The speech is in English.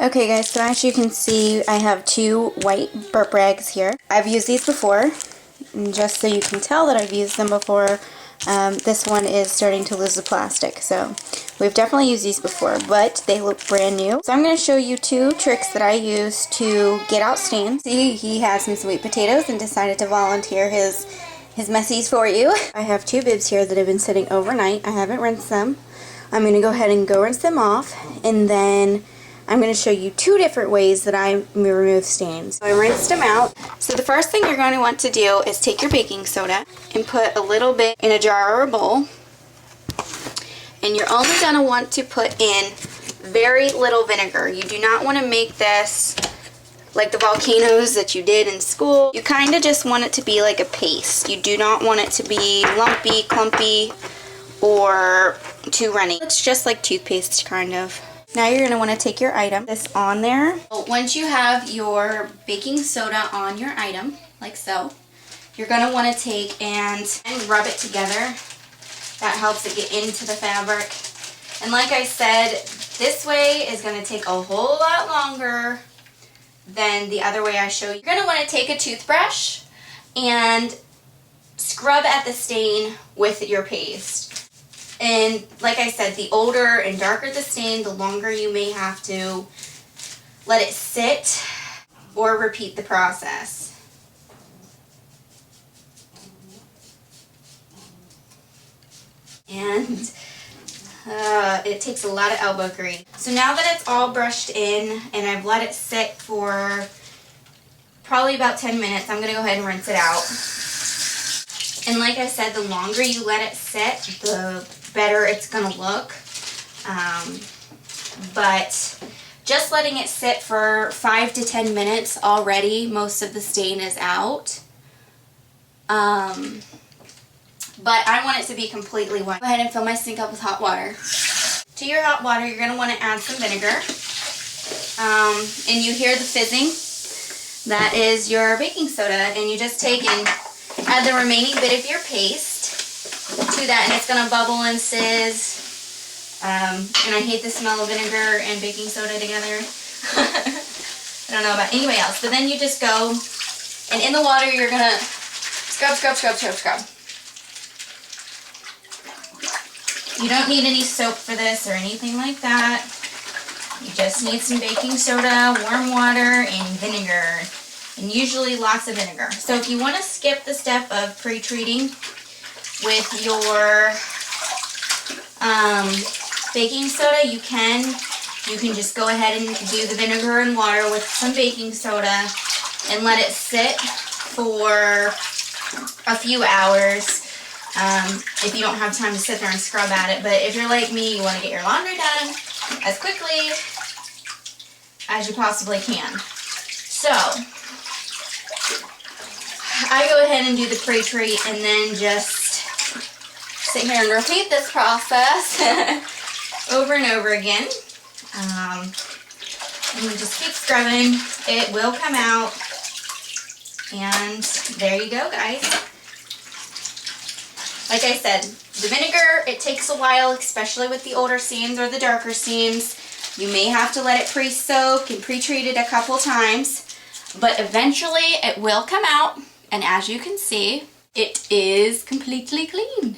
Okay guys, so as you can see, I have 2 white burp rags here. I've used these before, and just so you can tell that I've used them before, this one is starting to lose the plastic. So we've definitely used these before, but they look brand new. So I'm going to show you 2 tricks that I use to get out stains. See, he has some sweet potatoes and decided to volunteer his messies for you. I have 2 bibs here that have been sitting overnight. I haven't rinsed them. I'm going to go ahead and rinse them off, and then I'm going to show you 2 different ways that I remove stains. So I rinsed them out. So the first thing you're going to want to do is take your baking soda and put a little bit in a jar or a bowl. And you're only going to want to put in very little vinegar. You do not want to make this like the volcanoes that you did in school. You kind of just want it to be like a paste. You do not want it to be lumpy, clumpy, or too runny. It's just like toothpaste, kind of. Now you're going to want to take your item, this on there. Once you have your baking soda on your item, like so, you're going to want to take and rub it together. That helps it get into the fabric. And like I said, this way is going to take a whole lot longer than the other way I show you. You're going to want to take a toothbrush and scrub at the stain with your paste. And like I said, the older and darker the stain, the longer you may have to let it sit or repeat the process. And it takes a lot of elbow grease. So now that it's all brushed in and I've let it sit for probably about 10 minutes, I'm going to go ahead and rinse it out. And like I said, the longer you let it sit, the better it's going to look. But just letting it sit for 5 to 10 minutes already, most of the stain is out. But I want it to be completely white. Go ahead and fill my sink up with hot water. To your hot water, you're going to want to add some vinegar. And you hear the fizzing. That is your baking soda. And you just take and add the remaining bit of your paste to that, and it's going to bubble and sizz. And I hate the smell of vinegar and baking soda together. I don't know about anybody else. But then you just go, and in the water you're going to scrub, scrub, scrub, scrub, scrub. You don't need any soap for this or anything like that. You just need some baking soda, warm water, and vinegar. And usually lots of vinegar. So if you want to skip the step of pre-treating with your baking soda, you can. You can just go ahead and do the vinegar and water with some baking soda and let it sit for a few hours. If you don't have time to sit there and scrub at it. But if you're like me, you want to get your laundry done as quickly as you possibly can. So I go ahead and do the pre-treat and then just sit here and repeat this process over and over again. And you just keep scrubbing. It will come out. And there you go, guys. Like I said, the vinegar, it takes a while, especially with the older seams or the darker seams. You may have to let it pre-soak and pre-treat it a couple times, but eventually it will come out, and as you can see, it is completely clean.